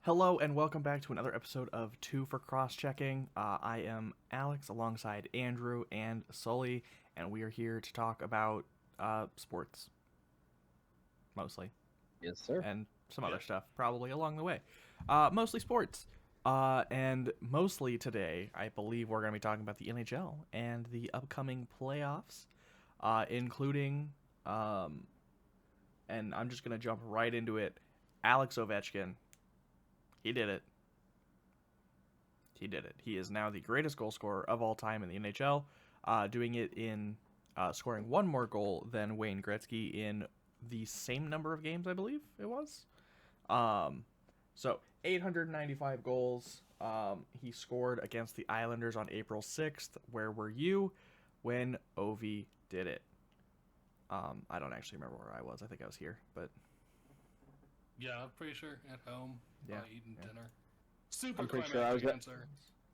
Hello and welcome back to another episode of Two for Cross Checking. I am Alex alongside Andrew and Sully, and we are here to talk about sports mostly, Yes, sir. and some other Yeah. stuff probably along the way. Mostly sports. And mostly today, I believe we're going to be talking about the NHL and the upcoming playoffs, including, and I'm just going to jump right into it. Alex Ovechkin, he did it. He did it. He is now the greatest goal scorer of all time in the NHL, doing it in scoring one more goal than Wayne Gretzky in the same number of games, I believe it was. So 895 goals. He scored against the Islanders on April 6th. Where were you when Ovi did it? I don't actually remember where I was. I think I was here, but Yeah, I'm pretty sure at home, yeah, eating yeah. dinner. Super I'm pretty sure I climactic was. answer.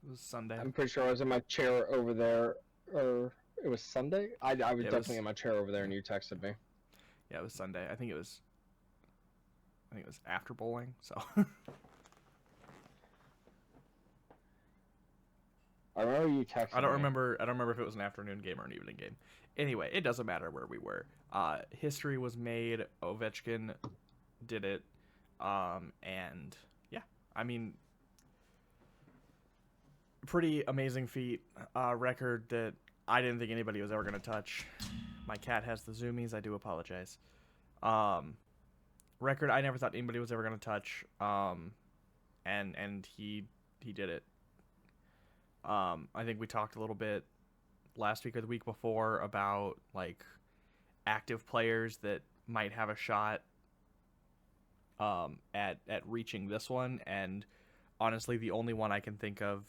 It was Sunday. I'm pretty sure I was in my chair over there, or it was Sunday. I was It definitely was in my chair over there, and you texted me. Yeah, it was Sunday. I think it was after bowling. So I remember you texted I don't me. remember. I don't remember if it was an afternoon game or an evening game. Anyway, it doesn't matter where we were. History was made. Ovechkin did it, and yeah, I mean, pretty amazing feat. Record that I didn't think anybody was ever gonna touch. My cat has the zoomies. I do apologize. Um, Record I never thought anybody was ever gonna touch. And he did it. I think we talked a little bit last week or the week before about like active players that might have a shot at reaching this one, and honestly, the only one I can think of,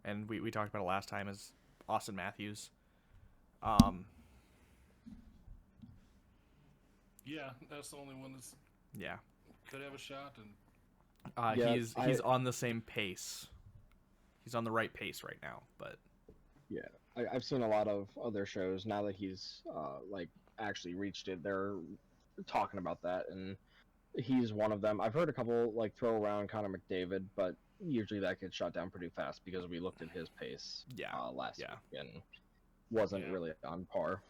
and we talked about it last time, is Austin Matthews. Um, Yeah, that's the only one that's yeah, could have a shot. And Yeah, he's on the same pace. He's on the right pace right now, but Yeah, I've seen a lot of other shows now that he's like actually reached it. They're talking about that, and he's one of them. I've heard a couple like throw around Connor McDavid, but usually that gets shot down pretty fast because we looked at his pace yeah, last yeah. week and wasn't Yeah. really on par.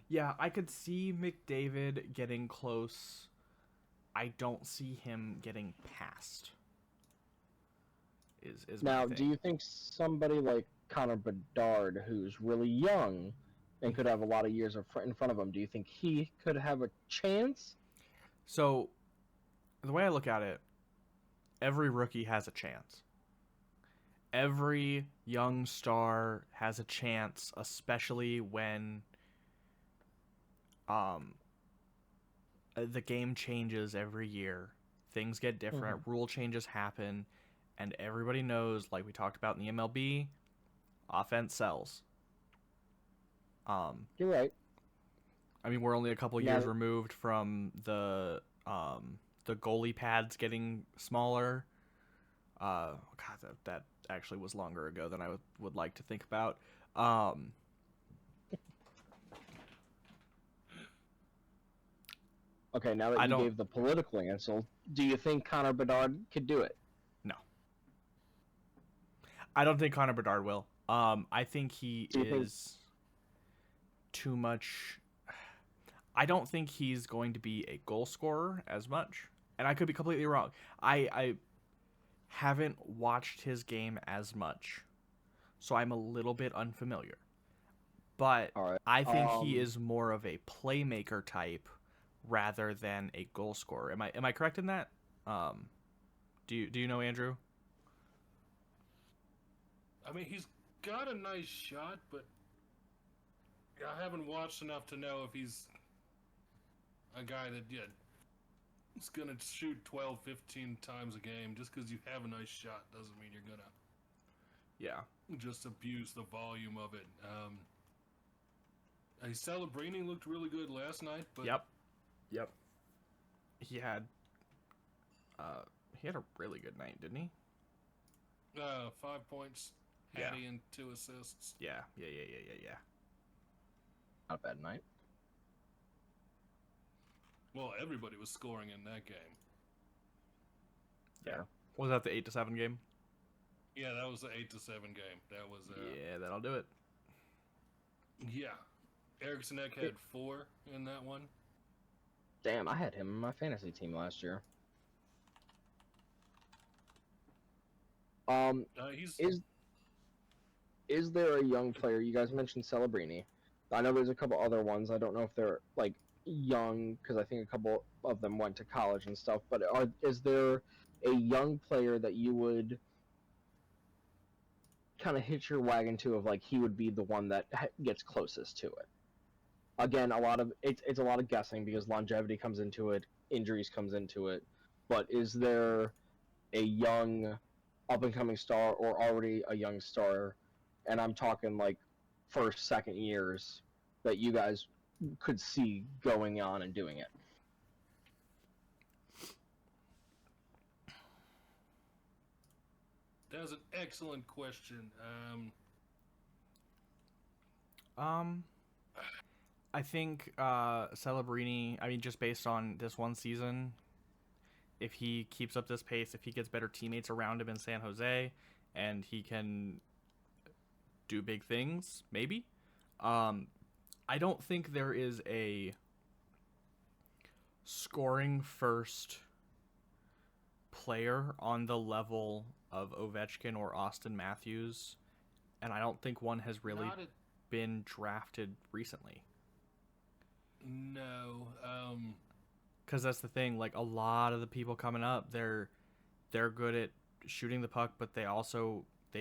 Yeah, I could see McDavid getting close. I don't see him getting past. Is my Now, thing. do you think somebody like Connor Bedard, who's really young and could have a lot of years in front of him, do you think he could have a chance? So, the way I look at it, every rookie has a chance. Every young star has a chance, especially when um the game changes every year. Things get different, rule changes happen, and everybody knows, like we talked about in the MLB, offense sells. Um You're right. I mean, we're only a couple years Now, removed from the goalie pads getting smaller. God, that actually was longer ago than I would like to think about. Um, okay, now that I you don't. gave the political answer, do you think Connor Bedard could do it? No, I don't think Connor Bedard will. I think he Do you think? is too much. I don't think he's going to be a goal scorer as much, and I could be completely wrong. I haven't watched his game as much, so I'm a little bit unfamiliar. But All right. I think he is more of a playmaker type rather than a goal scorer. Am I correct in that? Do you know Andrew? I mean, he's got a nice shot, but I haven't watched enough to know if he's a guy that is gonna shoot 12, 15 times a game. Just because you have a nice shot doesn't mean you're gonna Yeah. just abuse the volume of it. Celebrini looked really good last night, but Yep. Yep. He had uh he had a really good night, didn't he? 5 points, Yeah. Hattie, and 2 assists. Yeah. Yeah. Not a bad night. Well, everybody was scoring in that game. fair. Was that the 8-7 game? Yeah, that was the 8-7 game. That was Yeah, that'll do it. yeah. Eriksson Ek had 4 in that one. Damn, I had him in my fantasy team last year. He's Is there a young player? You guys mentioned Celebrini. I know there's a couple other ones. I don't know if they're like young because I think a couple of them went to college and stuff. But is there a young player that you would kind of hitch your wagon to of like he would be the one that gets closest to it? Again, it's a lot of guessing because longevity comes into it, injuries comes into it. But is there a young up and coming star or already a young star, and I'm talking like first, second years, that you guys could see going on and doing it? That's an excellent question. I think Celebrini, I mean, just based on this one season, if he keeps up this pace, if he gets better teammates around him in San Jose, and he can do big things, maybe. I don't think there is a scoring first player on the level of Ovechkin or Austin Matthews, and I don't think one has really been drafted recently. No. Because that's the thing, like a lot of the people coming up, they're good at shooting the puck, but they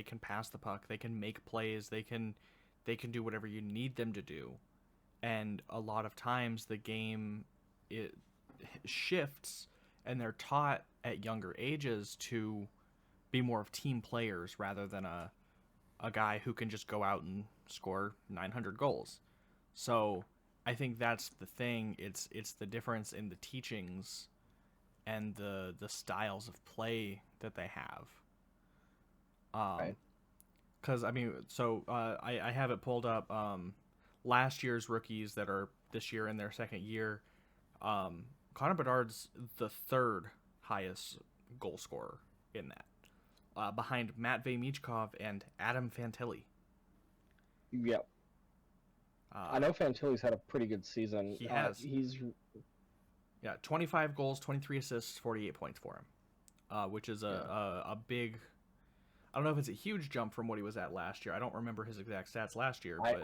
can pass the puck, they can make plays, they can do whatever you need them to do. And a lot of times the game it shifts, and they're taught at younger ages to be more of team players rather than a guy who can just go out and score 900 goals. So I think that's the thing. It's the difference in the teachings and the styles of play that they have. Right. Because I mean, so I have it pulled up. Last year's rookies that are this year in their second year, Connor Bedard's the third highest goal scorer in that, behind Matt Michkov and Adam Fantilli. Yep. I know Fantilli's had a pretty good season. He has. He's 25 goals, 23 assists, 48 points for him, which is a big. I don't know if it's a huge jump from what he was at last year. I don't remember his exact stats last year. But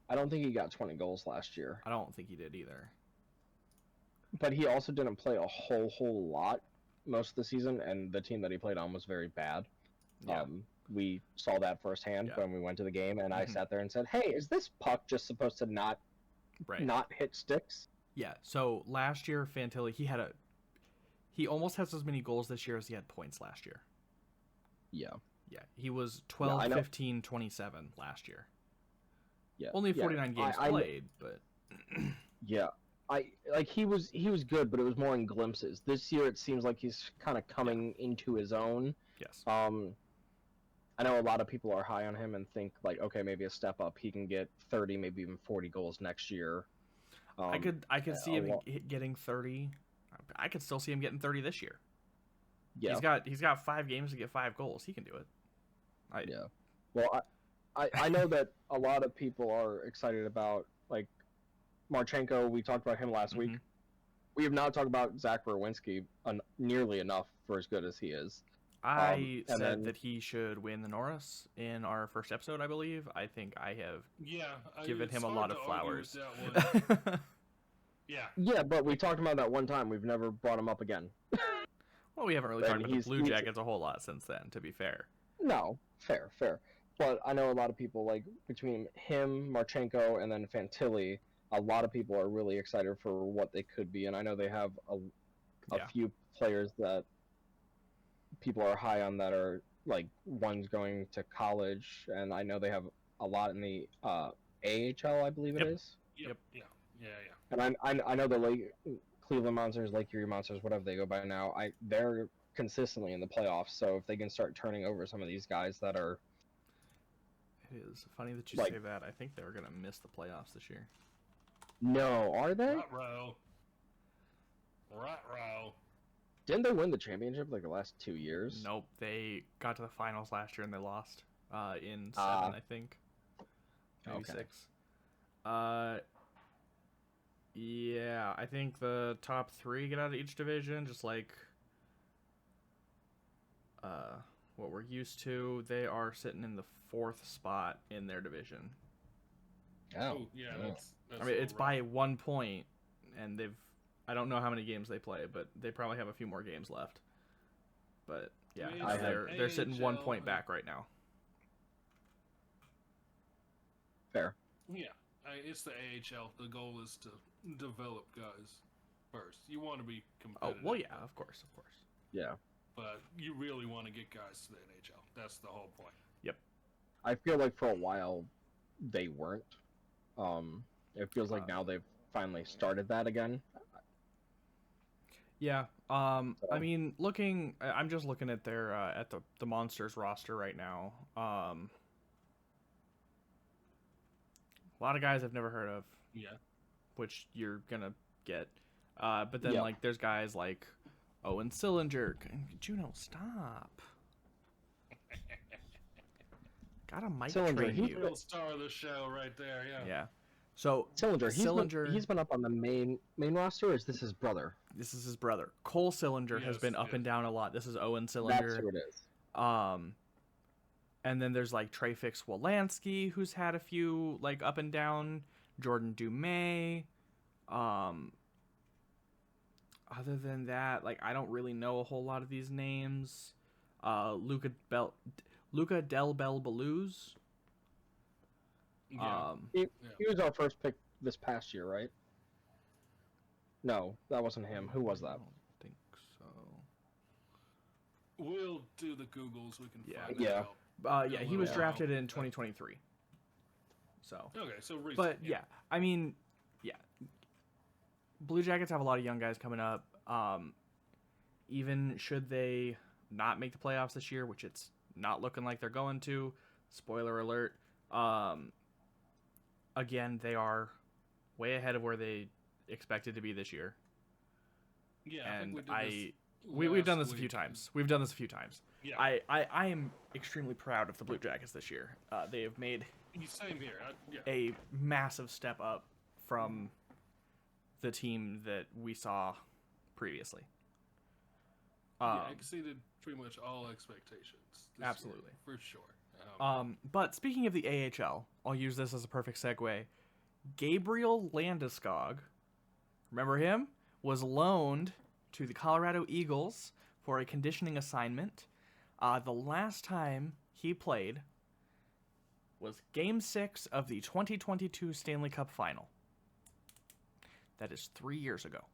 I don't think he got 20 goals last year. I don't think he did either. But he also didn't play a whole lot most of the season, and the team that he played on was very bad. Yeah. We saw that firsthand when we went to the game, and I sat there and said, "Hey, is this puck just supposed to not hit sticks?" Yeah. So last year, Fantilli, he almost has as many goals this year as he had points last year. Yeah. Yeah. He was 12, 15, 27 last year. Yeah. Only 49 games played, but yeah. He was good, but it was more in glimpses. This year, it seems like he's kind of coming into his own. Yes. I know a lot of people are high on him and think like, okay, maybe a step up. He can get 30, maybe even 40 goals next year. I could see him getting 30. I could still see him getting 30 this year. Yeah. He's got 5 games to get 5 goals. He can do it. Yeah. Well, I know that a lot of people are excited about like Marchenko. We talked about him last week. We have not talked about Zach Werenski nearly enough for as good as he is. I said that he should win the Norris in our first episode, I believe. I think I have given him a lot of flowers. Yeah, but we talked about that one time. We've never brought him up again. Well, we haven't really talked about the Blue Jackets a whole lot since then, to be fair. No, fair. But I know a lot of people, like, between him, Marchenko, and then Fantilli, a lot of people are really excited for what they could be. And I know they have a few players that people are high on that are, like, one's going to college, and I know they have a lot in the AHL, I believe it is. Yep. And I know the Cleveland Monsters, Lake Erie Monsters, whatever they go by now, they're consistently in the playoffs. So if they can start turning over some of these guys that are, it is funny that you say that. I think they're gonna miss the playoffs this year. No, are they? Ruh-roh. Didn't they win the championship like the last 2 years? Nope, they got to the finals last year and they lost in 7, Ah. I think. Maybe Okay. 6. Yeah, I think the top 3 get out of each division, just like what we're used to. They are sitting in the 4th spot in their division. Oh, yeah, yeah. that's I mean, a it's little by rough. 1 point, and I don't know how many games they play, but they probably have a few more games left. But yeah, I mean, I it's have- they're sitting 1 AHL, point back right now. Fair. Yeah, it's the AHL. The goal is to develop guys first. You want to be Oh, competitive. well, yeah, of course. Yeah. But you really want to get guys to the NHL. That's the whole point. I feel like for a while they weren't. It feels like now they've finally started that again. Yeah. So- I mean, I'm just looking at their at the Monsters roster right now. A lot of guys I've never heard of, Yeah. which you're gonna get. But then Yep. like there's guys like Owen Sillinger. Juno, stop. Got a mic Sillinger, train he's you. Real star of the show right there. Yeah. Yeah. So Sillinger, he's been up on the main roster. Or is this his brother? This is his brother. Cole Sillinger has Yes, been up yes. and down a lot. This is Owen That's Sillinger. who it is. And then there's like Treyfix Wolansky, who's had a few like up and down. Jordan Dumais. Other than that, like I don't really know a whole lot of these names. Luca Del Bel Baluz. Yeah. He was our first pick this past year, right? No, that wasn't him. Who was I that? don't think so. We'll do the Googles. We can Yeah. find Yeah. that out. Yeah, he was Yeah. drafted in 2023. So, Okay, so recent. but yeah, I mean, yeah, Blue Jackets have a lot of young guys coming up. Even should they not make the playoffs this year, which it's not looking like they're going to. Spoiler alert. Again, they are way ahead of where they expected to be this year. Yeah, And we've done this a few times. We've done this a few times. Yeah. I am extremely proud of the Blue Jackets this year. They have made Same here. Yeah. a massive step up from the team that we saw previously. Yeah, exceeded pretty much all expectations. this year, Absolutely. for sure. But speaking of the AHL, I'll use this as a perfect segue. Gabriel Landeskog, remember him? Was loaned to the Colorado Eagles for a conditioning assignment. The last time he played was Game 6 of the 2022 Stanley Cup Final. That is 3 years ago.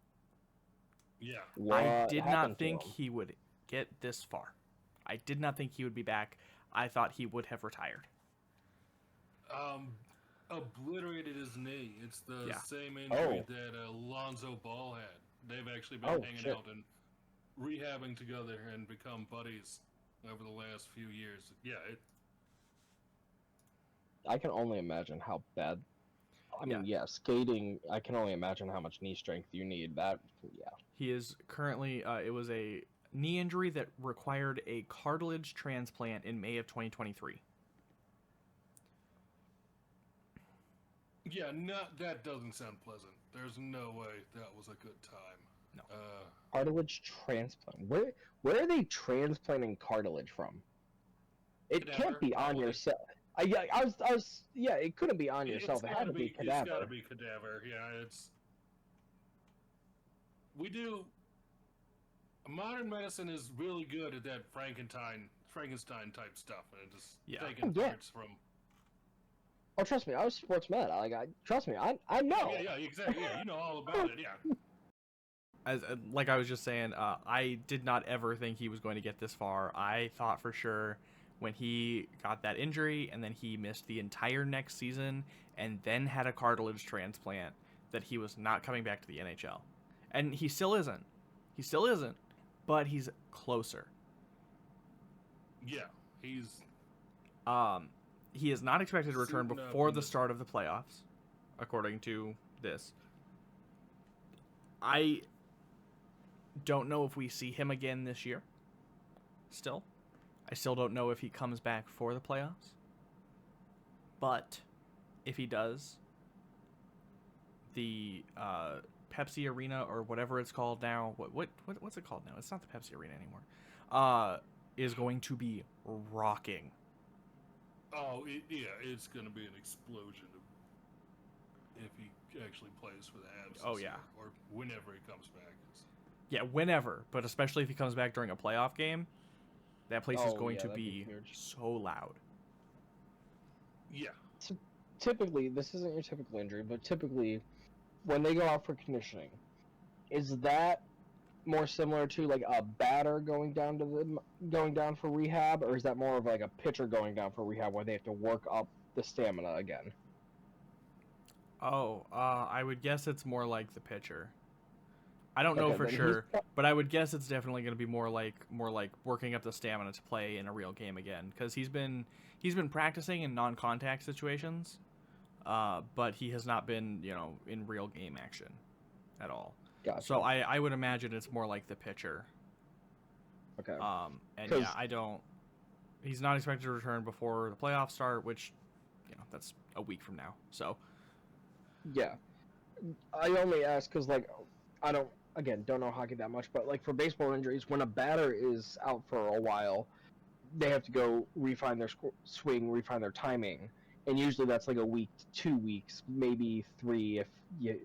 Yeah. I did not happened to think him? he would get this far. I did not think he would be back. I thought he would have retired. Obliterated his knee. It's the Yeah. same injury Oh. that Alonzo Ball had. They've actually been Oh, hanging shit. out and rehabbing together and become buddies over the last few years. Yeah, I can only imagine how bad. I mean, yeah, skating. I can only imagine how much knee strength you need. That, yeah. He is currently, it was a knee injury that required a cartilage transplant in May of 2023. yeah. That doesn't sound pleasant. There's no way that was a good time. No. Cartilage transplant. Where are they transplanting cartilage from? It Cadaver, can't be on probably. yourself. Yeah, it couldn't be on yourself. It had to be It's gotta cadaver. be cadaver. Yeah, it's. We do. Modern medicine is really good at that Frankenstein type stuff, and just Yeah. taking Yeah. parts from. Oh, trust me, I was sports med. Trust me, I know. Yeah, exactly. Yeah, you know all about it. Yeah. As like I was just saying, I did not ever think he was going to get this far. I thought for sure when he got that injury and then he missed the entire next season and then had a cartilage transplant that he was not coming back to the NHL. And he still isn't. But he's closer. Yeah, he's. He is not expected to return Suiting up before in the the- start of the playoffs, according to this. I Don't know if we see him again this year. Still. I still don't know if he comes back for the playoffs. But if he does, the Pepsi Arena, or whatever it's called now, what's it called now? It's not the Pepsi Arena anymore. Is going to be rocking. Oh, it's going to be an explosion if he actually plays for the Avs. Oh, this yeah. year, or whenever he comes back. Yeah, whenever, but especially if he comes back during a playoff game, that place is going to that'd be huge. so loud. Yeah. So typically, this isn't your typical injury, but typically, when they go out for conditioning, is that more similar to like a batter going down for rehab, or is that more of like a pitcher going down for rehab where they have to work up the stamina again? Oh, I would guess it's more like the pitcher. I don't know Okay, for then sure, but I would guess it's definitely going to be more like working up the stamina to play in a real game again, because he's been practicing in non-contact situations, but he has not been, in real game action at all. Gotcha. So I would imagine it's more like the pitcher. Okay. And yeah, he's not expected to return before the playoffs start, which, that's a week from now. So yeah, I only ask because like I don't know hockey that much, but like for baseball injuries, when a batter is out for a while, they have to go refine their swing, refine their timing, and usually that's like a week to 2 weeks, maybe 3 if you.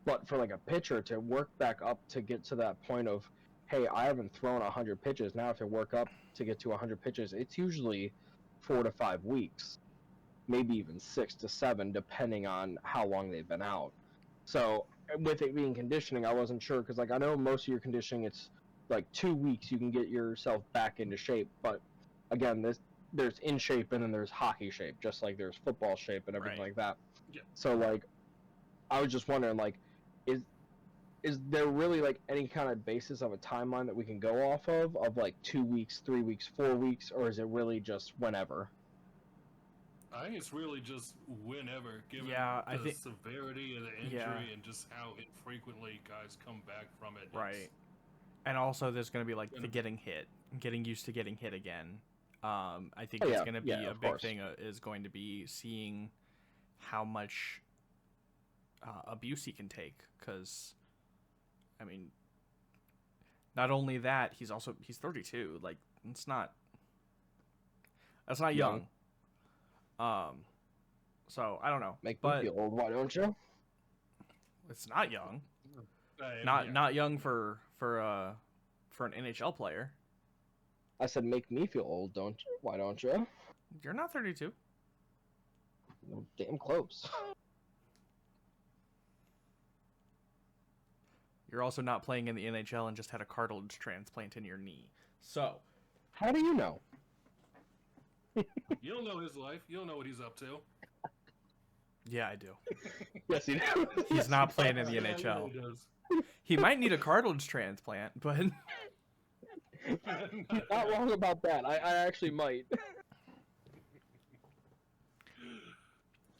But for like a pitcher to work back up to get to that point of, hey, I haven't thrown 100 pitches, now I have to work up to get to 100 pitches. It's usually 4 to 5 weeks, maybe even 6 to 7, depending on how long they've been out. So with it being conditioning, I wasn't sure because like I know most of your conditioning, it's like 2 weeks you can get yourself back into shape. But again, there's in shape and then there's hockey shape, just like there's football shape and everything Right. like that. Yeah. So like, I was just wondering like, is there really like any kind of basis of a timeline that we can go off of like 2 weeks, 3 weeks, 4 weeks, or is it really just whenever? I think it's really just whenever, given I the think severity of the injury and just how infrequently guys come back from it. Right. And also there's going to be like the getting used to getting hit again. I think it's going to be a big thing is going to be seeing how much abuse he can take, because I mean, not only that, he's 32. Like, that's not young. So I don't know. Make me feel old, why don't you? It's not young. Not young for an NHL player. I said make me feel old, don't you? Why don't you? You're not 32. You're damn close. You're also not playing in the NHL and just had a cartilage transplant in your knee. So, how do you know? You don't know his life. You don't know what he's up to. Yeah, I do. Yes, he does. He's not playing in the NHL. He might need a cartilage transplant, but He's not wrong about that. I actually might.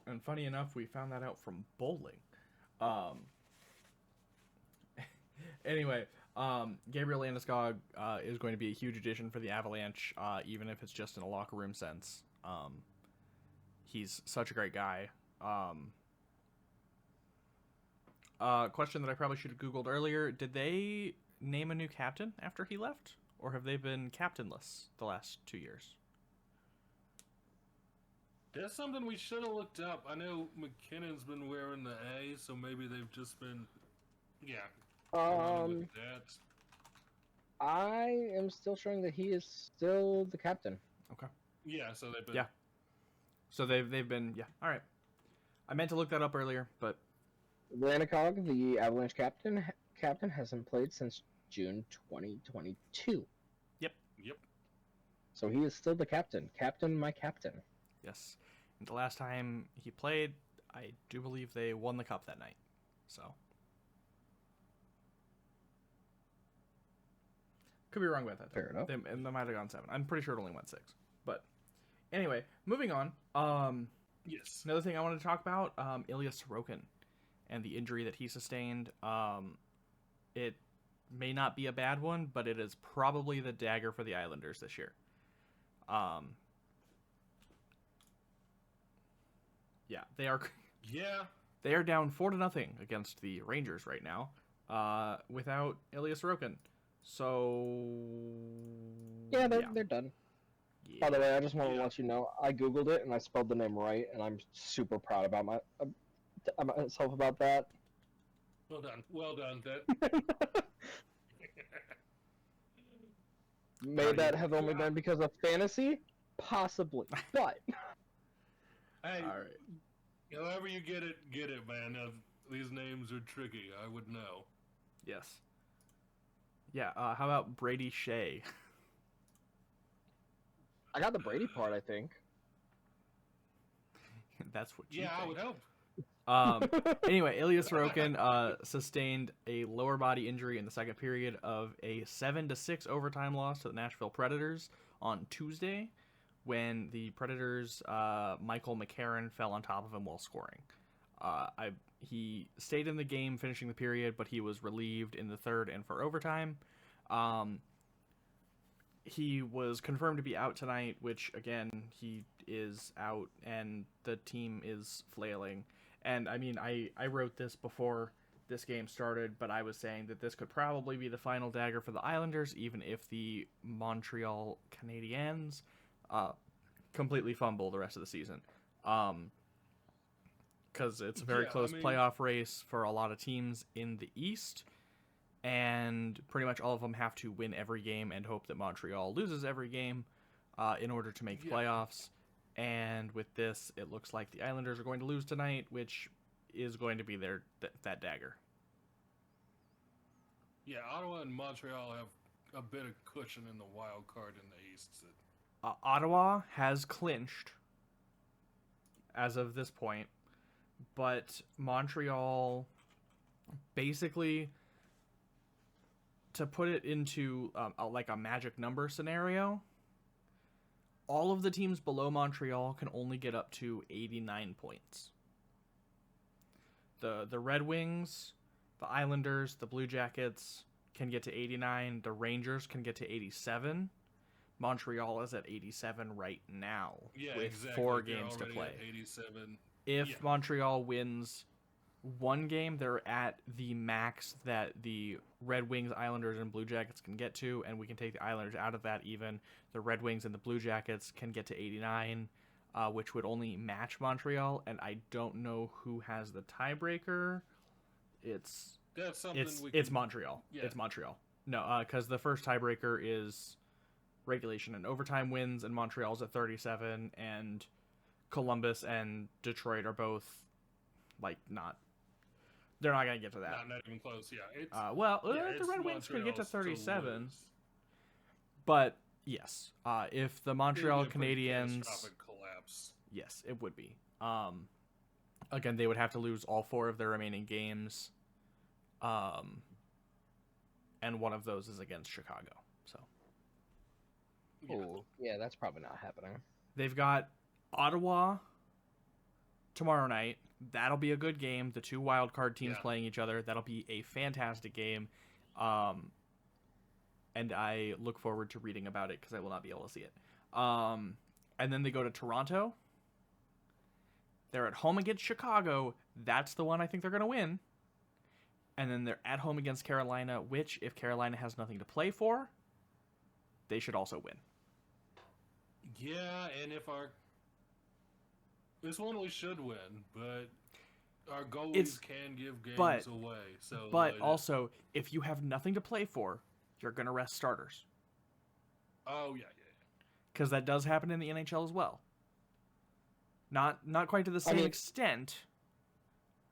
And funny enough, we found that out from bowling. Anyway, Gabriel Landeskog is going to be a huge addition for the Avalanche, even if it's just in a locker room sense. He's such a great guy. Question that I probably should have Googled earlier. Did they name a new captain after he left? Or have they been captainless the last 2 years? That's something we should have looked up. I know McKinnon's been wearing the A, so maybe they've just been... Yeah. I am still showing that he is still the captain. Okay. Yeah, so they've been... Yeah. So they've been... Yeah, all right. I meant to look that up earlier, but... Landeskog, the Avalanche captain, hasn't played since June 2022. Yep. So he is still the captain. Captain, my captain. Yes. And the last time he played, I do believe they won the cup that night. So... Could be wrong about that. Fair enough. They might have gone 7. I'm pretty sure it only went 6. But anyway, moving on. Yes. Another thing I wanted to talk about, Ilya Sorokin and the injury that he sustained. It may not be a bad one, but it is probably the dagger for the Islanders this year. Yeah, they are. Yeah. They are down 4-0 against the Rangers right now, without Ilya Sorokin. So Yeah, they're done. Yeah. By the way, I just want to Yeah. let you know I googled it and I spelled the name right, and I'm super proud about myself about that. Well done. Well done. That. May that have only been because of fantasy, possibly, but Hey, All right. however you get it, man. These names are tricky. I would know. Yes. Yeah. How about Brady Shea? I got the Brady part, I think. That's what you Yeah, I think. would hope. Anyway, Ilya Sorokin sustained a lower body injury in the second period of a 7-6 overtime loss to the Nashville Predators on Tuesday, when the Predators' Michael McCarron fell on top of him while scoring. He stayed in the game, finishing the period, but he was relieved in the third and for overtime. He was confirmed to be out tonight, which, again, he is out, and the team is flailing. And, I mean, I wrote this before this game started, but I was saying that this could probably be the final dagger for the Islanders, even if the Montreal Canadiens completely fumble the rest of the season. Because it's a very close playoff race for a lot of teams in the East, and pretty much all of them have to win every game and hope that Montreal loses every game in order to make the playoffs. And with this, it looks like the Islanders are going to lose tonight, which is going to be that dagger. Yeah, Ottawa and Montreal have a bit of cushion in the wild card in the East. Ottawa has clinched as of this point, but Montreal, basically, to put it into like a magic number scenario, all of the teams below Montreal can only get up to 89 points. The Red Wings, the Islanders, the Blue Jackets can get to 89. The Rangers can get to 87. Montreal is at 87 right now, with 4 games to play. 87. If Montreal wins one game, they're at the max that the Red Wings, Islanders, and Blue Jackets can get to, and we can take the Islanders out of that even. The Red Wings and the Blue Jackets can get to 89, which would only match Montreal, and I don't know who has the tiebreaker. It's Montreal. Yeah. It's Montreal. No, because the first tiebreaker is regulation and overtime wins, and Montreal's at 37, and Columbus and Detroit are both they're not going to get to that. Not even close, yeah. The Red Wings could get to 37. But, yes, if the Montreal Canadiens... collapse. Yes, it would be. Again, they would have to lose all 4 of their remaining games. And one of those is against Chicago. So. Oh, yeah, that's probably not happening. They've got Ottawa tomorrow night. That'll be a good game. The 2 wildcard teams playing each other. That'll be a fantastic game. And I look forward to reading about it because I will not be able to see it. And then they go to Toronto. They're at home against Chicago. That's the one I think they're going to win. And then they're at home against Carolina, which, if Carolina has nothing to play for, they should also win. Yeah, and this one we should win, but our goalies can give games away. But also, if you have nothing to play for, you're going to rest starters. Oh, yeah. Because that does happen in the NHL as well. Not quite to the same extent,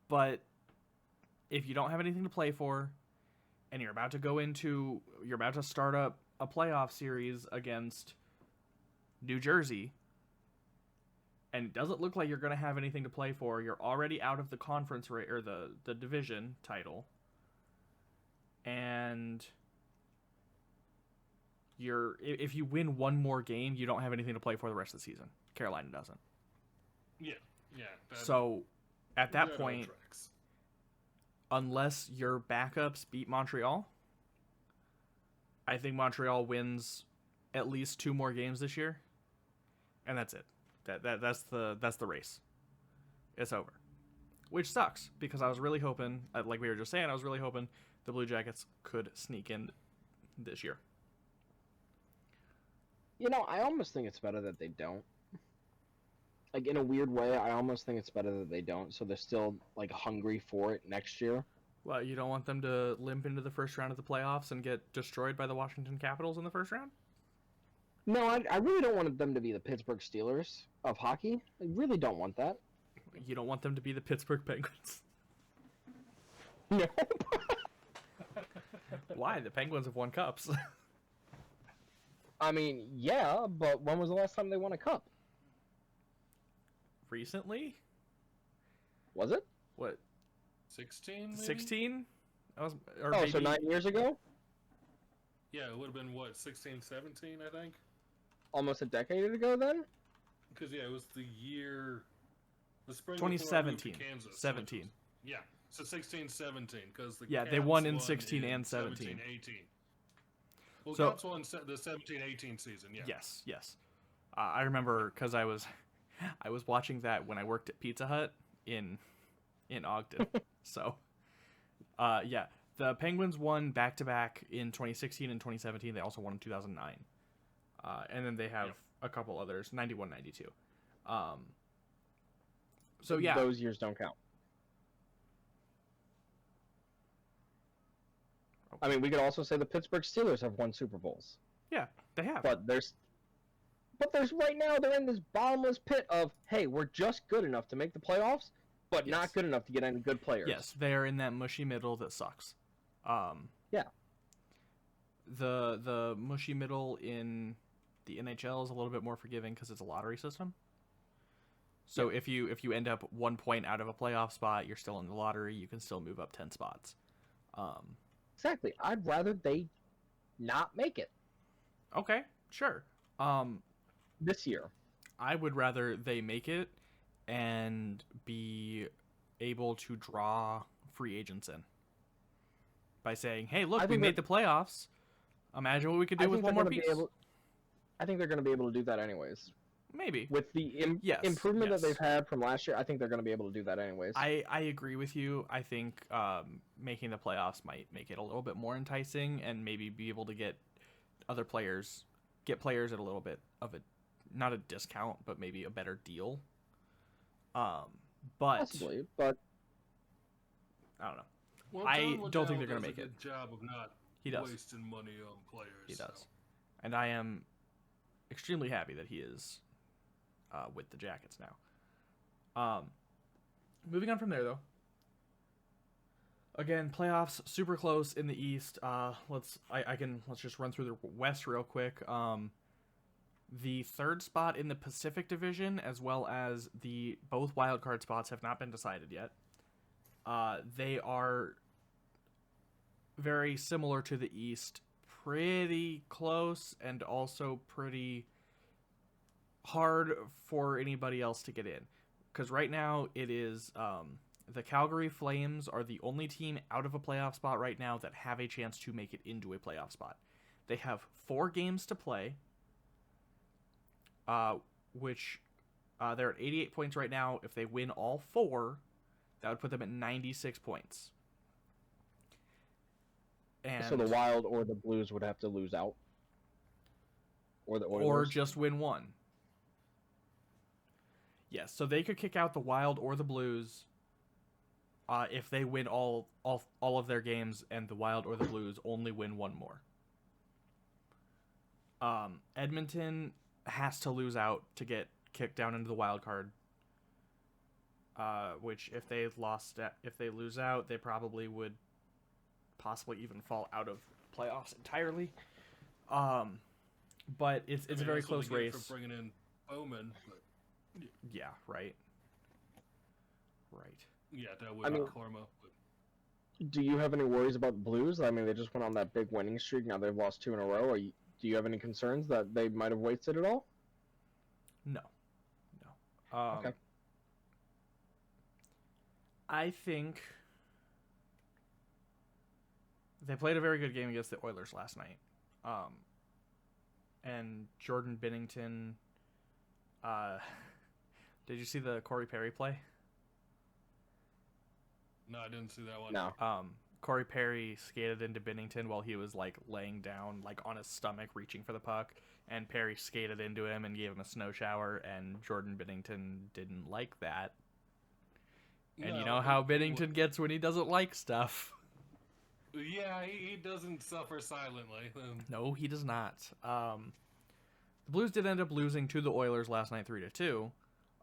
but if you don't have anything to play for, and you're about to start up a playoff series against New Jersey, and it doesn't look like you're going to have anything to play for, you're already out of the conference or the division title, and if you win one more game, you don't have anything to play for the rest of the season. Carolina doesn't. Yeah. So at that point, unless your backups beat Montreal, I think Montreal wins at least 2 more games this year, and that's it. That's the race. It's over, which sucks because I was really hoping, like we were just saying, I was really hoping the Blue Jackets could sneak in this year. You know, I almost think it's better that they don't. Like, in a weird way, I almost think it's better that they don't, so they're still, like, hungry for it next year. Well, you don't want them to limp into the first round of the playoffs and get destroyed by the Washington Capitals in the first round? No, I really don't want them to be the Pittsburgh Steelers of hockey. I really don't want that. You don't want them to be the Pittsburgh Penguins. No. Why? The Penguins have won cups. I mean, yeah, but when was the last time they won a cup? Recently? Was it? What? 16? 16? That was, or Oh, maybe, so 9 years ago? Yeah, it would have been, what, 16, 17, I think? Almost a decade ago, then? Because, yeah, it was the year... The spring before I moved to 2017. Kansas, 17. Yeah, so 16, 17, because the Yeah, they Caps won in 16 and 17. 17, 18. Well, So- Caps won the 17, 18 season, yeah. Yes. I remember because I was watching that when I worked at Pizza Hut in Ogden. So, yeah, the Penguins won back-to-back in 2016 and 2017. They also won in 2009. And then they have a couple others, 91, 92. So, yeah. Those years don't count. I mean, we could also say the Pittsburgh Steelers have won Super Bowls. Yeah, they have. But there's right now they're in this bottomless pit of, hey, we're just good enough to make the playoffs, but Yes. not good enough to get any good players. Yes, they're in that mushy middle that sucks. Yeah. The mushy middle in the NHL is a little bit more forgiving because it's a lottery system. So if you end up 1 point out of a playoff spot, you're still in the lottery. You can still move up 10 spots. Exactly. I'd rather they not make it Okay, sure. this year. I would rather they make it and be able to draw free agents in by saying, "Hey, look, I we think made the playoffs. Imagine what we could do with one more piece." I think they're going to be able to do that anyways. Maybe. With the Yes, improvement yes. that they've had from last year, I think they're going to be able to do that anyways. I agree with you. I think making the playoffs might make it a little bit more enticing and maybe be able to get other players, at a little bit of a, not a discount, but maybe a better deal. But Possibly, but I don't know. Well, I John don't think Waddell they're gonna does make a good job of not He does. wasting money on players. He does. So. And I am extremely happy that he is with the Jackets now. Moving on from there, though. Again, playoffs super close in the East. Let's just run through the West real quick. The third spot in the Pacific Division, as well as the both wildcard spots, have not been decided yet. They are very similar to the East, pretty close, and also pretty hard for anybody else to get in. Because right now it is the Calgary Flames are the only team out of a playoff spot right now that have a chance to make it into a playoff spot. They have 4 games to play, which they're at 88 points right now. If they win all 4, that would put them at 96 points. And so the Wild or the Blues would have to lose out, or the Oilers, or just win 1. Yes, so they could kick out the Wild or the Blues if they win all of their games, and the Wild or the Blues only win 1 more. Edmonton has to lose out to get kicked down into the wild card. Which if they lose out, they probably would possibly even fall out of playoffs entirely. But it's a very that's what close they get race. for bringing in Bowman, but Yeah, right. yeah, that would I mean- karma. But do you have any worries about the Blues? I mean, they just went on that big winning streak. Now they've lost 2 in a row. Do you have any concerns that they might have wasted it all? No. Okay. I think they played a very good game against the Oilers last night. Um, and Jordan Binnington. Did you see the Corey Perry play? No, I didn't see that one. No. Corey Perry skated into Binnington while he was like laying down, like on his stomach, reaching for the puck, and Perry skated into him and gave him a snow shower, and Jordan Binnington didn't like that. And you No, know how Binnington gets when he doesn't like stuff. Yeah, he doesn't suffer silently. No, he does not. The Blues did end up losing to the Oilers last night 3-2,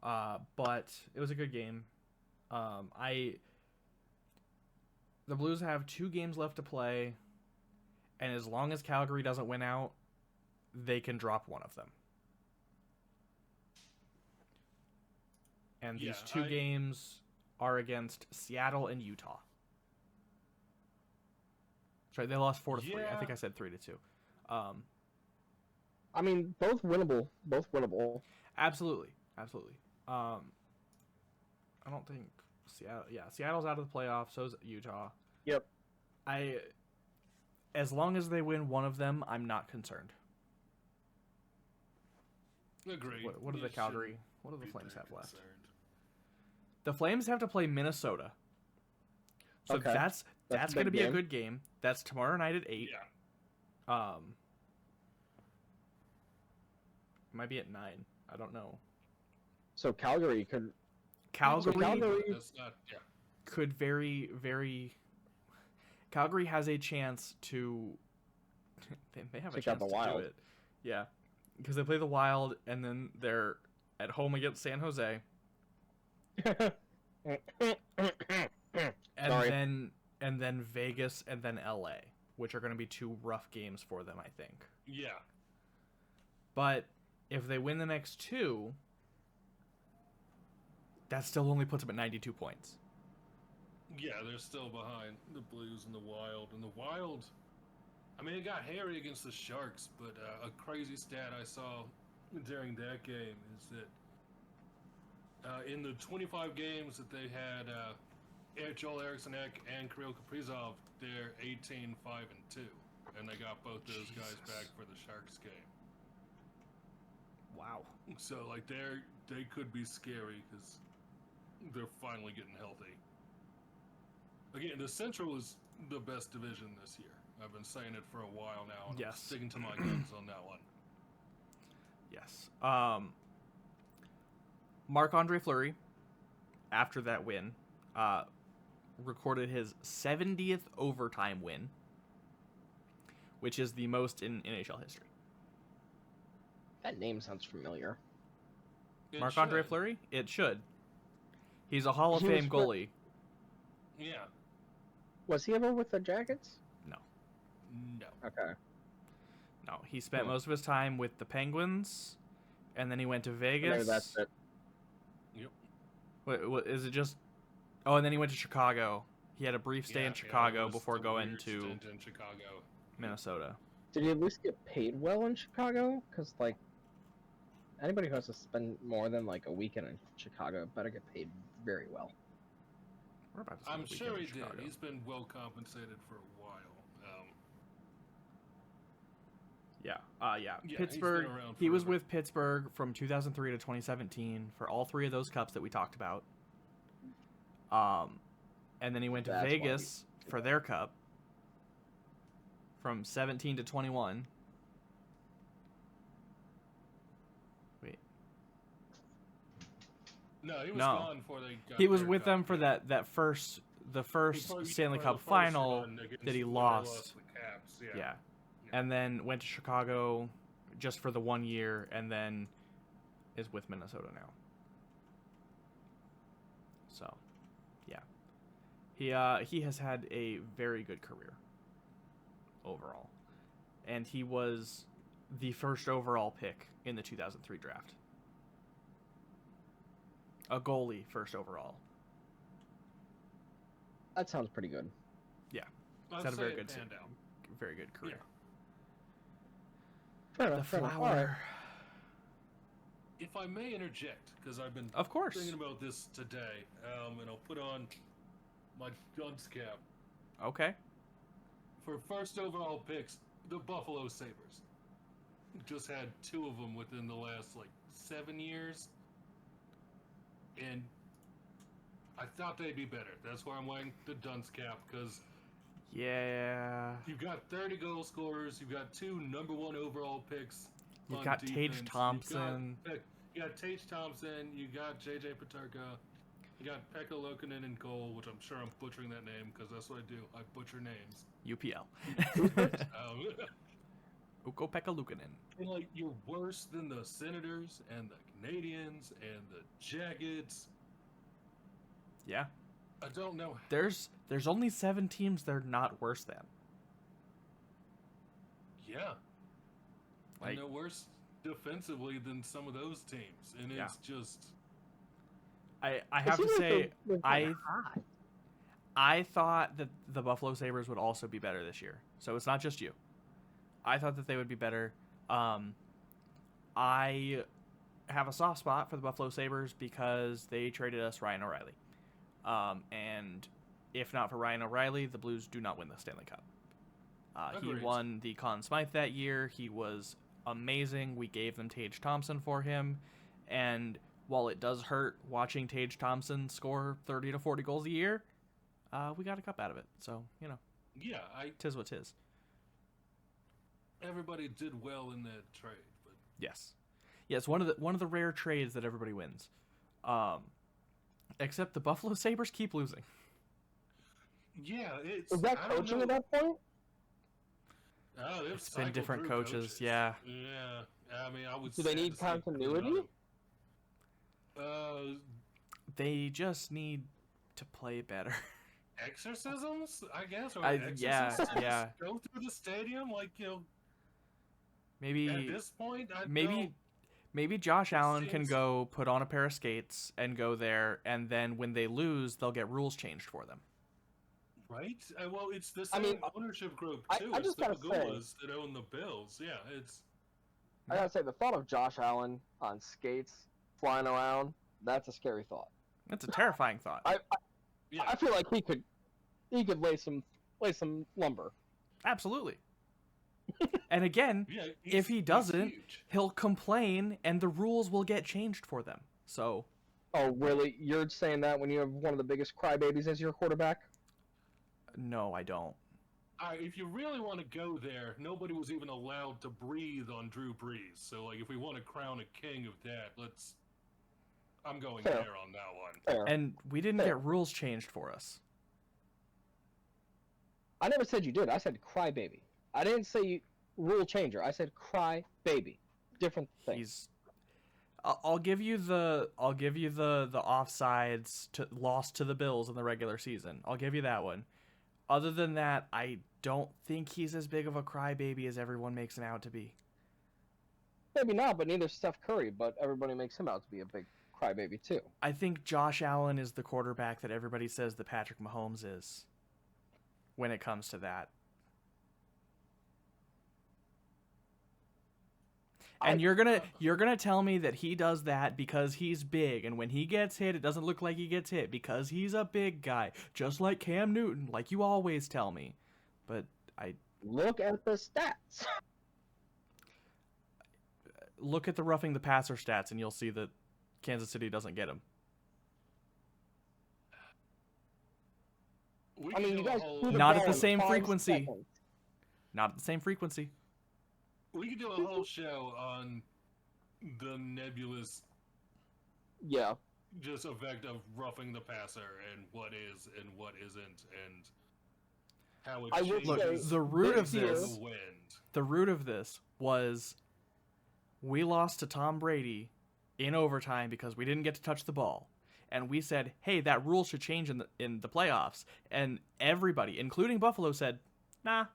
but it was a good game. The Blues have 2 games left to play, and as long as Calgary doesn't win out, they can drop one of them. And these 2 games are against Seattle and Utah. Sorry, they lost 4-3. I think I said 3-2. I mean, both winnable. Both winnable. Absolutely. I don't think Seattle. Yeah, Seattle's out of the playoffs. So's Utah. Yep. As long as they win one of them, I'm not concerned. Agreed. What do the Calgary? What do the Flames have left? Concerned. The Flames have to play Minnesota. So Okay. that's That's a going to big be a game. good game. That's tomorrow night at 8. Yeah. Might be at 9. I don't know. So Calgary could. Calgary That's not, yeah. could very, very. Calgary has a chance to. They have a Take out chance the to do Wild. it. Yeah, because they play the Wild and then they're at home against San Jose, and Sorry. then Vegas and then LA, which are going to be 2 rough games for them, I think. Yeah. But if they win the next 2, that still only puts them at 92 points. Yeah, they're still behind the Blues and the Wild. And the Wild, I mean, it got hairy against the Sharks, but a crazy stat I saw during that game is that in the 25 games that they had Joel Eriksson Ek and Kirill Kaprizov, they're 18-5-2. And they got both those guys Jesus. back for the Sharks game. Wow. So, like, they could be scary because they're finally getting healthy. Again, the Central is the best division this year. I've been saying it for a while now, and I'm Yes. sticking to my guns on that one. Yes. Marc-Andre Fleury, after that win, recorded his 70th overtime win, which is the most in NHL history. That name sounds familiar. It Marc-Andre should. Fleury? It should. He's a Hall of He was Fame for- goalie. Yeah. Was he ever with the Jackets? No. Okay. No, he spent Hmm. most of his time with the Penguins, and then he went to Vegas. Maybe that's it. Yep. What is it just? Oh, and then he went to Chicago. He had a brief stay in Yeah, Chicago it was before the going weird to stint in Chicago. Minnesota. Did he at least get paid well in Chicago? Because, like, anybody who has to spend more than, like, a weekend in Chicago better get paid very well. We're about to spend I'm a weekend sure in he Chicago. did. He's been well compensated for a while. Yeah. Yeah, he's been Pittsburgh. around He was forever. with Pittsburgh from 2003 to 2017 for all 3 of those cups that we talked about. And then he went to That's why Vegas for their cup from 17 to 21. Wait, No, he was No. gone before they got he was their with cup, them for yeah. the first Before- Stanley for Cup the first final run against that he when they lost. the Caps, Yeah. Yeah. And then went to Chicago just for the 1 year, and then is with Minnesota now. So, yeah. He has had a very good career overall. And he was the first overall pick in the 2003 draft. A goalie first overall. That sounds pretty good. I'd had a very say it good panned out. Very good career. Fair The enough. Fair enough. flower. All right. If I may interject, because I've been Of course. thinking about this today, and I'll put on my dunce cap. Okay. For first overall picks, the Buffalo Sabres just had 2 of them within the last, 7 years. And I thought they'd be better. That's why I'm wearing the dunce cap, because Yeah. you've got 30 goal scorers, you've got 2 number 1 overall picks. You've on got defense. Tage Thompson. You got Tage Thompson, you got JJ Paterka, you got Pekka Lokinen in goal, which I'm sure I'm butchering that name because that's what I do. I butcher names. UPL. Ukko-Pekka Luukkonen. And you're worse than the Senators and the Canadians and the Jackets. Yeah. I don't know. There's only 7 teams they're not worse than. Yeah. And they're worse defensively than some of those teams. And it's just... I have to say, I thought that the Buffalo Sabres would also be better this year. So it's not just you. I thought that they would be better. I have a soft spot for the Buffalo Sabres because they traded us Ryan O'Reilly. And if not for Ryan O'Reilly, the Blues do not win the Stanley Cup. He won the Conn Smythe that year. He was amazing. We gave them Tage Thompson for him. And while it does hurt watching Tage Thompson score 30 to 40 goals a year, we got a cup out of it. So, Yeah, tis what tis. Everybody did well in that trade, but Yes, one of the rare trades that everybody wins. Except the Buffalo Sabres keep losing. yeah, Is that coaching at that point? Oh, It's been different coaches. Yeah. Yeah, I mean, I would. Do they need continuity? They just need to play better. Exorcisms, I guess. Or Yeah. Go through the stadium, Maybe at this point, maybe Josh Allen can go put on a pair of skates and go there, and then when they lose, they'll get rules changed for them. Right? Well, it's the same ownership group too. I just it's the gotta say, Pagulas that own the Bills. Yeah, it's. I gotta say, the thought of Josh Allen on skates flying around, that's a scary thought. That's a terrifying thought. I feel like he could lay some lumber. Absolutely. And again, if he doesn't, he'll complain and the rules will get changed for them. So. Oh, really? You're saying that when you have one of the biggest crybabies as your quarterback? No, I don't. If you really want to go there, nobody was even allowed to breathe on Drew Brees. So, if we want to crown a king of that, I'm going there on that one. Fair. And we didn't get rules changed for us. I never said you did. I said crybaby. I didn't say rule changer. I said crybaby. Different thing. I'll give you the offsides loss to the Bills in the regular season. I'll give you that one. Other than that, I don't think he's as big of a crybaby as everyone makes him out to be. Maybe not, but neither is Steph Curry, but everybody makes him out to be a big crybaby too. I think Josh Allen is the quarterback that everybody says that Patrick Mahomes is when it comes to that. And you're gonna tell me that he does that because he's big, and when he gets hit, it doesn't look like he gets hit because he's a big guy, just like Cam Newton, like you always tell me. But I look at the stats. Look at the roughing the passer stats, and you'll see that Kansas City doesn't get him. You guys not at the same frequency. Seconds. Not at the same frequency. We could do a whole show on the nebulous, just effect of roughing the passer and what is and what isn't, and how it changes. The root of this was we lost to Tom Brady in overtime because we didn't get to touch the ball, and we said, "Hey, that rule should change in the playoffs," and everybody, including Buffalo, said, "Nah,"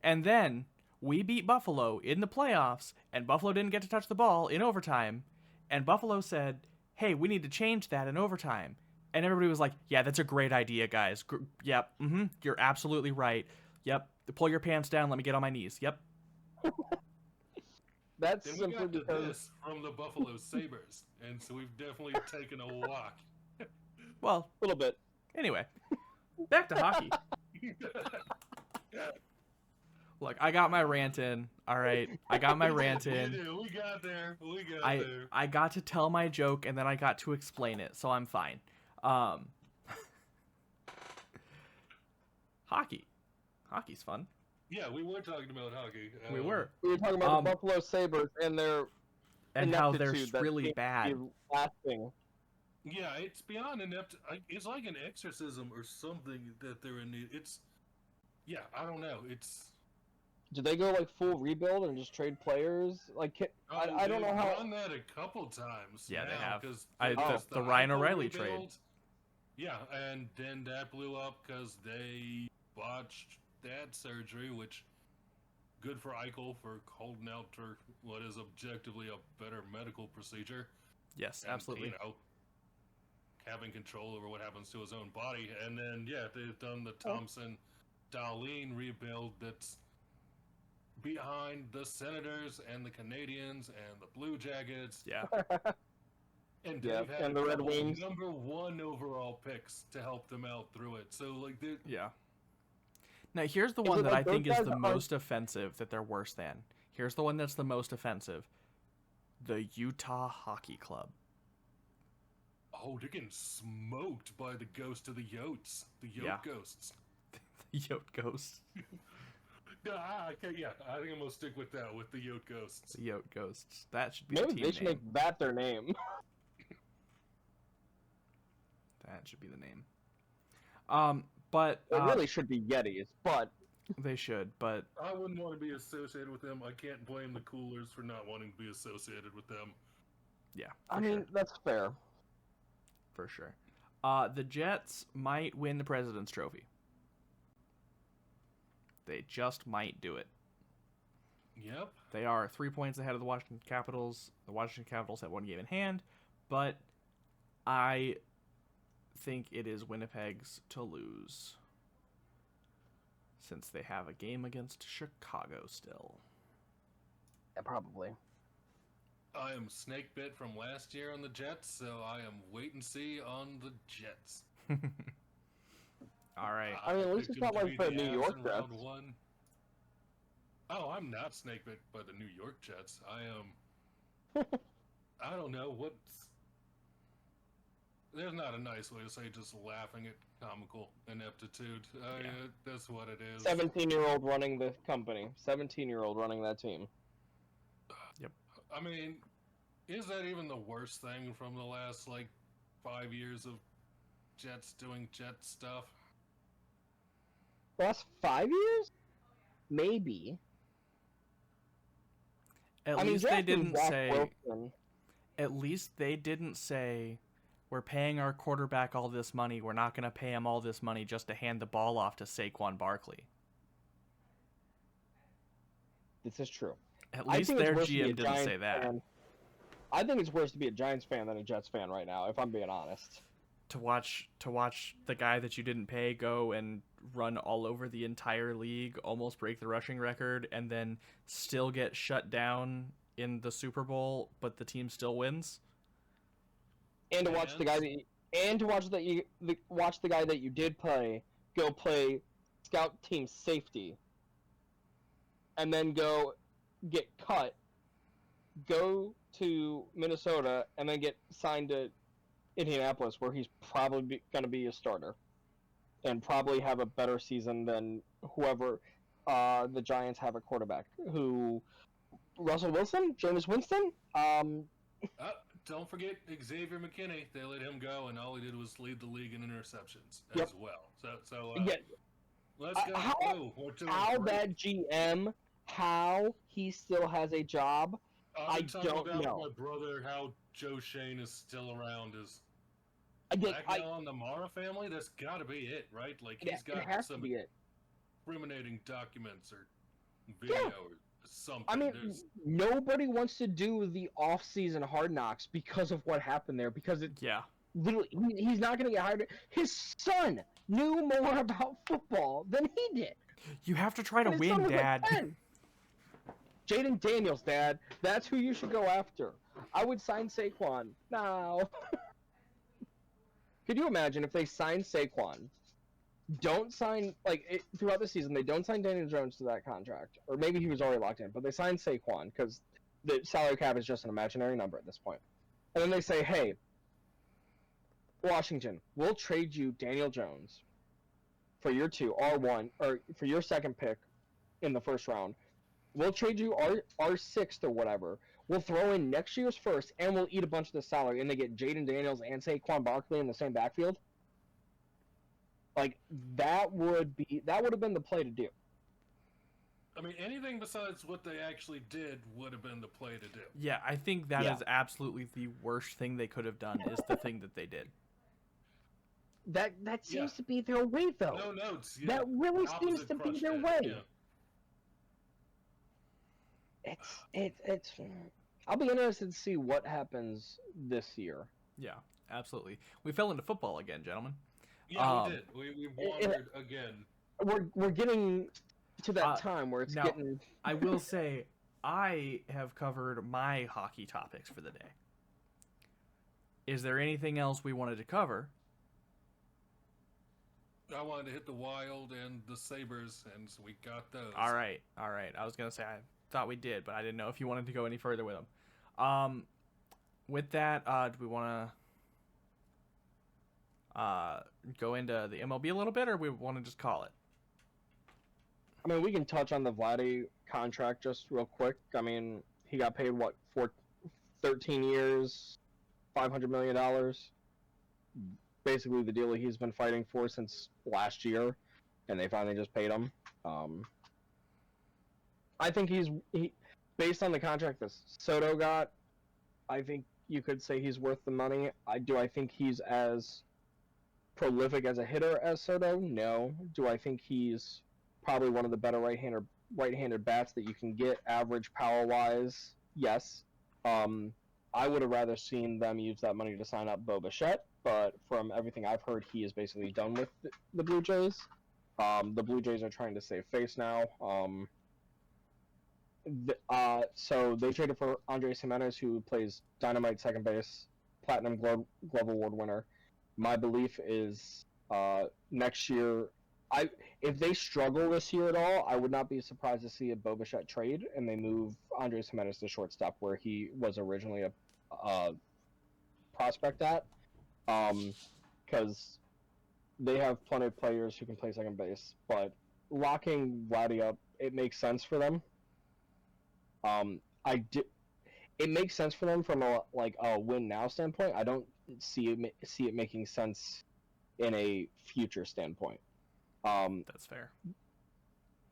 and then we beat Buffalo in the playoffs, and Buffalo didn't get to touch the ball in overtime, and Buffalo said, "Hey, we need to change that in overtime." And everybody was like, "Yeah, that's a great idea, guys. Yep, you're absolutely right. Yep, pull your pants down, let me get on my knees. Yep." That's then we got to this from the Buffalo Sabres, and so we've definitely taken a walk. Well, a little bit. Anyway, back to hockey. Look, I got my rant in. All right, I got my rant in. We got there. We got there. I got to tell my joke and then I got to explain it, so I'm fine. Hockey's fun. Yeah, we were talking about hockey. We were. We were talking about the Buffalo Sabres and their And how they're ineptitude that really seems to bad. be lasting. Yeah, it's beyond inept. It's like an exorcism or something that they're in need. It's, yeah, I don't know. It's. Did they go like full rebuild and just trade players? Like, I don't know how. They've done that a couple times. Yeah, they now, have. Cause The Ryan Eichel O'Reilly rebuild. trade. Yeah, and then that blew up because they botched that surgery, which good for Eichel for holding out for what is objectively a better medical procedure. Yes, And, absolutely. You know, having control over what happens to his own body. And then, yeah, they've done the Thompson Darlene rebuild that's behind the Senators and the Canadians and the Blue Jackets. Yeah. And Yeah, they've had and the Red Wings. number 1 overall picks to help them out through it. So, like, Yeah. Now, here's the Is one it that like I think those is guys the are- most offensive that they're worse than. Here's the one that's the most offensive. The Utah Hockey Club. oh, they're getting smoked by the ghost of the Yotes. The Yote Yeah. Ghosts. The Yote Ghosts. Okay, yeah, I think I'm going to stick with that, with the Yote Ghosts. The Yote Ghosts. That should be Maybe the team they should name. make that their name. That should be the name. But It really should be Yetis, but they should. But I wouldn't want to be associated with them. I can't blame the Coolers for not wanting to be associated with them. yeah, I mean that's fair. for sure. The Jets might win the President's Trophy. They just might do it. Yep. They are 3 points ahead of the Washington Capitals. The Washington Capitals have one game in hand, but I think it is Winnipeg's to lose, since they have a game against Chicago still. Yeah, probably. I am snake bit from last year on the Jets, so I am wait and see on the Jets. All right. I mean, at least picked it's not them to like beat the New Avs York in Jets. round 1. Oh, I'm not snake bit by the New York Jets. I am. I don't know what's. There's not a nice way to say just laughing at comical ineptitude. Yeah. That's what it is. 17-year-old running the company. 17-year-old running that team. I mean, is that even the worst thing from the last, 5 years of Jets doing Jet stuff? Last 5 years? Maybe. At least they didn't Zach say. Wilson. At least they didn't say, we're paying our quarterback all this money. We're not going to pay him all this money just to hand the ball off to Saquon Barkley. This is true. At I least think it's their worse to be a GM didn't Giants say that. fan. I think it's worse to be a Giants fan than a Jets fan right now, if I'm being honest. To watch the guy that you didn't pay go and run all over the entire league, almost break the rushing record, and then still get shut down in the Super Bowl, but the team still wins. And to watch the guy that watch the guy that you did play go play scout team safety, and then go get cut, go to Minnesota, and then get signed to Indianapolis, where he's probably going to be a starter, and probably have a better season than whoever the Giants have at quarterback. Who, Russell Wilson, Jameis Winston. Don't forget Xavier McKinney. They let him go, and all he did was lead the league in interceptions Yep. as well. So Yeah, let's go. how that GM, how he still has a job. I don't about know. my brother, how Joe Shane is still around. Is Again, back now on the Mara family? That's got to be it, right? Like, yeah, he's it got has to some be it. incriminating documents or video Yeah. or something. I mean, There's- nobody wants to do the off-season Hard Knocks because of what happened there. Because it Yeah. literally, he's not going to get hired. His son knew more about football than he did. You have to try to And his son win, was like Dad. 10. Jaden Daniels, Dad. That's who you should go after. I would sign Saquon now. Could you imagine if they signed Saquon don't sign throughout the season. They don't sign Daniel Jones to that contract, or maybe he was already locked in. But they signed Saquon because the salary cap is just an imaginary number at this point. And then they say, "Hey, Washington, we'll trade you Daniel Jones for your R1 or for your second pick in the first round. We'll trade you our sixth or whatever. We'll throw in next year's first, and we'll eat a bunch of the salary, and they get Jaden Daniels and Saquon Barkley in the same backfield." Like that would have been the play to do. I mean, anything besides what they actually did would have been the play to do. Yeah, I think that Yeah. is absolutely the worst thing they could have done is the thing that they did. That seems Yeah. to be their way, though. No notes. Yeah. That really Opposite seems to be crushed their it, way. Yeah. It's. I'll be interested to see what happens this year. Yeah, absolutely. We fell into football again, gentlemen. Yeah, we did. We wandered again. We're getting to that Uh, time where it's now- getting. I will say I have covered my hockey topics for the day. Is there anything else we wanted to cover? I wanted to hit the Wild and the Sabres, and so we got those. All right. I was gonna say I thought we did, but I didn't know if you wanted to go any further with them. With that, do we want to go into the MLB a little bit, or we want to just call it? I mean, we can touch on the Vladdy contract just real quick. I mean, he got paid what for 13 years, $500 million. Basically, the deal he's been fighting for since last year, and they finally just paid him. I think he based on the contract that Soto got. I think you could say he's worth the money. I think he's as prolific as a hitter as Soto? No. Do I think he's probably one of the better right-handed bats that you can get, average power-wise? Yes. I would have rather seen them use that money to sign up Bo Bichette, but from everything I've heard, he is basically done with the Blue Jays. The Blue Jays are trying to save face now. So they traded for Andres Jimenez, who plays dynamite second base, Platinum Glove Award winner. My belief is next year, if they struggle this year at all, I would not be surprised to see a Bo Bichette trade and they move Andres Jimenez to shortstop where he was originally a prospect at, because they have plenty of players who can play second base. But locking Vladdy up, it makes sense for them. It makes sense for them from a win now standpoint. I don't see it making sense in a future standpoint. That's fair.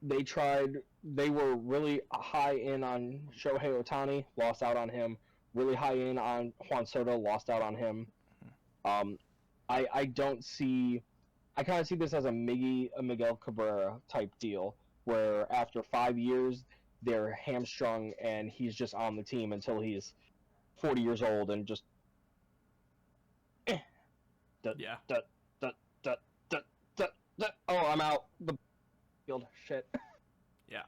They were really high in on Shohei Ohtani, lost out on him. Really high in on Juan Soto, lost out on him. I kind of see this as a Miguel Cabrera type deal, where after 5 years they're hamstrung and he's just on the team until he's 40 years old and just Yeah. Oh, I'm out the field. Shit. Yeah.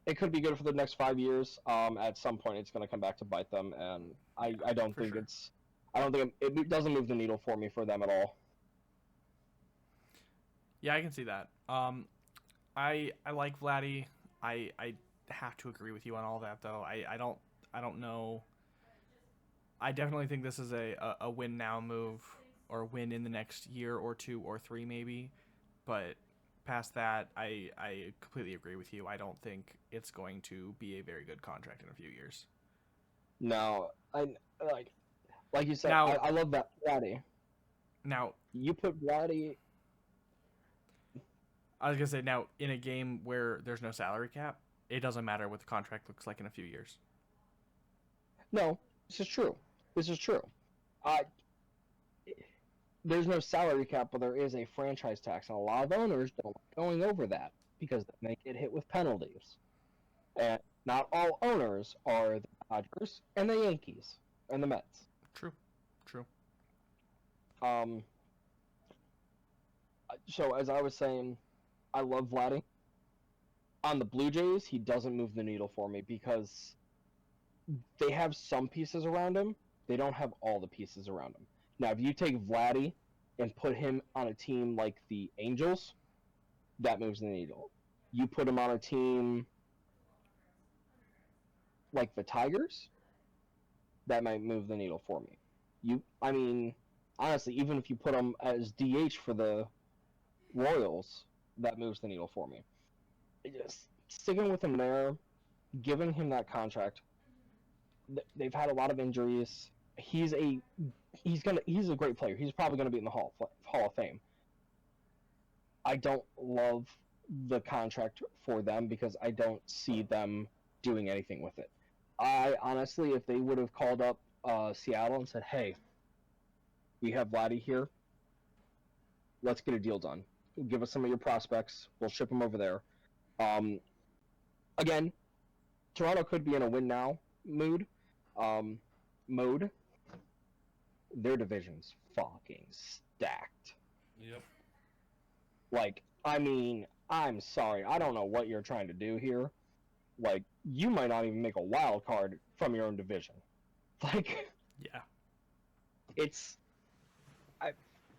It could be good for the next 5 years. At some point, it's going to come back to bite them, and I don't think sure. it doesn't move the needle for me for them at all. Yeah, I can see that. I like Vladdy. I have to agree with you on all that, though. I don't know. I definitely think this is a win now move, or win in the next year or 2 or 3 maybe. But past that, I completely agree with you. I don't think it's going to be a very good contract in a few years. No, like you said, Now- I love that Vladdy. Now, You put Vladdy. I was gonna say, now in a game where there's no salary cap, it doesn't matter what the contract looks like in a few years. No, this is true. There's no salary cap, but there is a franchise tax, and a lot of owners don't like going over that because then they get hit with penalties. And not all owners are the Dodgers and the Yankees and the Mets. True. So as I was saying, I love Vladdy. On the Blue Jays, he doesn't move the needle for me because they have some pieces around him. They don't have all the pieces around him. Now, if you take Vladdy and put him on a team like the Angels, that moves the needle. You put him on a team like the Tigers, that might move the needle for me. I mean, honestly, even if you put him as DH for the Royals, that moves the needle for me. Just sticking with him there, giving him that contract. They've had a lot of injuries. He's a great player. He's probably gonna be in the Hall of Fame. I don't love the contract for them because I don't see them doing anything with it. I honestly, if they would have called up Seattle and said, "Hey, we have Vladdy here. Let's get a deal done. Give us some of your prospects. We'll ship them over there." Um, again, Toronto could be in a win now mode. Their division's fucking stacked. Yep. Like, I mean, I'm sorry. I don't know what you're trying to do here. Like, you might not even make a wild card from your own division. Like, Yeah. it's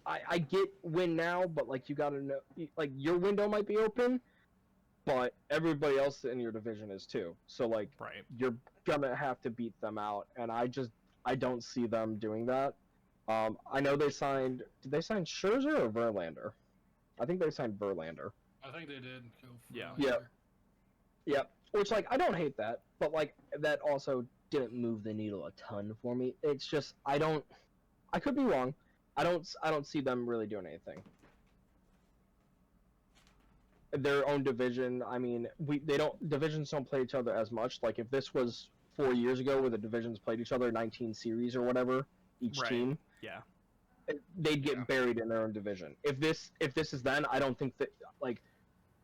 I get win now, but like you gotta know, like your window might be open, but everybody else in your division is too. So like, Right. you're gonna have to beat them out, and I don't see them doing that. I know they signed. Did they sign Scherzer or Verlander? I think they signed Verlander. I think they did. Go for Yeah. Lander. Yep. Which like I don't hate that, but like that also didn't move the needle a ton for me. It's just I could be wrong. I don't see them really doing anything. Their own division, I mean, divisions don't play each other as much. Like if this was 4 years ago where the divisions played each other 19 series or whatever each Right. team, Yeah. they'd get Yeah. buried in their own division. If this is then, I don't think that like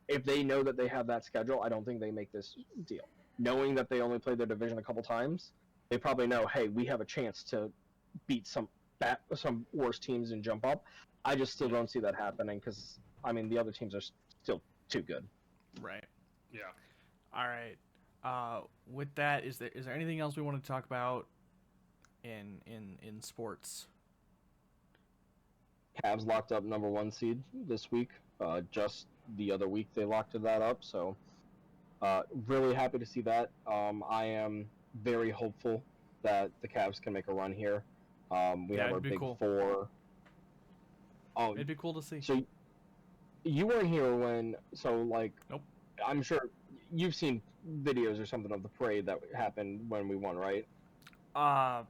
if they know that they have that schedule, I don't think they make this deal. Knowing that they only played their division a couple times, they probably know, hey, we have a chance to beat some worse teams and jump up. I just still don't see that happening because I mean the other teams are still too good. Right. Yeah. All right. With that, is there anything else we want to talk about in sports? Cavs locked up number 1 seed this week. Just the other week they locked that up. So really happy to see that. I am very hopeful that the Cavs can make a run here. We Yeah, have our it'd be big cool. four. Oh, It'd be cool to see. so you weren't here when? So like, Nope. I'm sure you've seen videos or something of the parade that happened when we won, right?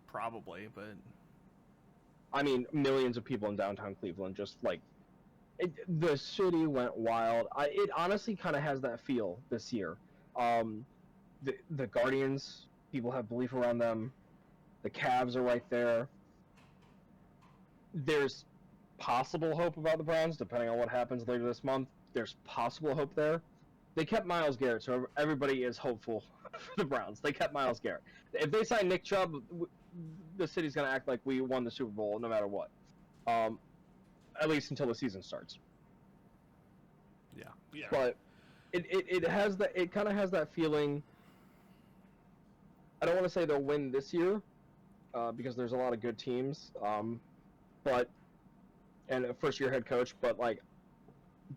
Probably, but I mean, millions of people in downtown Cleveland just like the city went wild. It honestly kind of has that feel this year. The Guardians, people have belief around them. The Cavs are right there. There's possible hope about the Browns, depending on what happens later this month. There's possible hope there. They kept Myles Garrett, so everybody is hopeful for the Browns. They kept Myles Garrett. If they sign Nick Chubb, the city's going to act like we won the Super Bowl no matter what. At least until the season starts. yeah. Yeah. But it has that. It kind of has that feeling. I don't want to say they'll win this year, because there's a lot of good teams. But and a first-year head coach, but like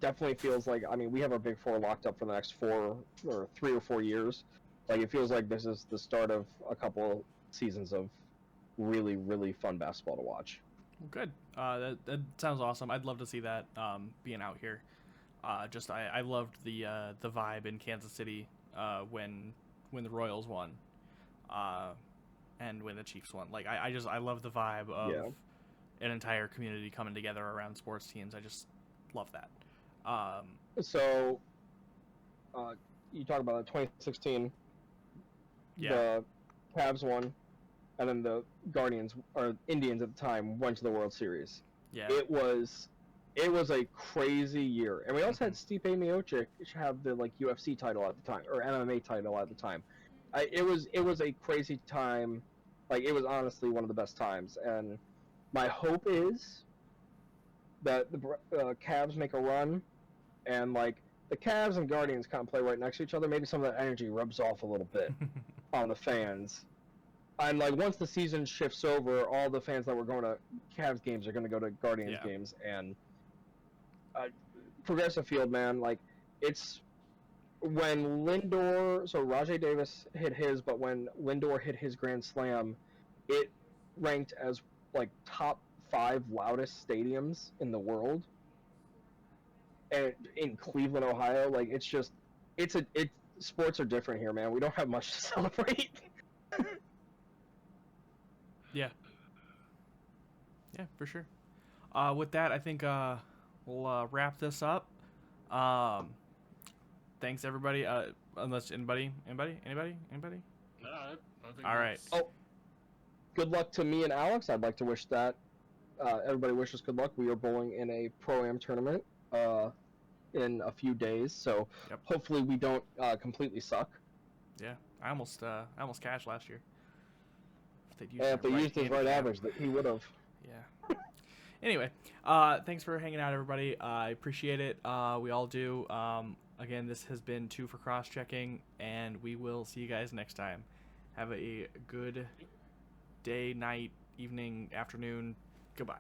definitely feels like I mean we have our big four locked up for the next 3 or 4 years. Like it feels like this is the start of a couple seasons of really really fun basketball to watch. Well, good. That sounds awesome. I'd love to see that being out here. I loved the vibe in Kansas City when the Royals won, and when the Chiefs won. Like I love the vibe of Yeah. an entire community coming together around sports teams. I just love that. So you talk about it, 2016. Yeah. The Cavs won, and then the Guardians or Indians at the time went to the World Series. Yeah. It was a crazy year, and we also had Stipe Miocic have the like UFC title at the time or MMA title at the time. It was a crazy time. Like it was honestly one of the best times, and my hope is that the Cavs make a run, and like the Cavs and Guardians kind of play right next to each other. Maybe some of that energy rubs off a little bit on the fans, And like once the season shifts over, all the fans that were going to Cavs games are going to go to Guardians Yeah. games, and Progressive Field, man, like it's when Lindor, so Rajay Davis hit his, but when Lindor hit his grand slam, it ranked as like top 5 loudest stadiums in the world, and in Cleveland, Ohio. Like it's just, it's sports are different here, man. We don't have much to celebrate. Yeah. Yeah, for sure. With that, I think we'll wrap this up. Thanks everybody. Unless anybody. No, I think All right. that's- Oh, good luck to me and Alex. I'd like to wish that everybody wishes good luck. We are bowling in a pro-am tournament in a few days, so Yep. hopefully we don't completely suck. Yeah, I almost cashed last year. If they used his right average, that he would have. Yeah. Anyway, thanks for hanging out, everybody. I appreciate it. We all do. Again, this has been 2 for cross-checking, and we will see you guys next time. Have a good day, night, evening, afternoon. Goodbye.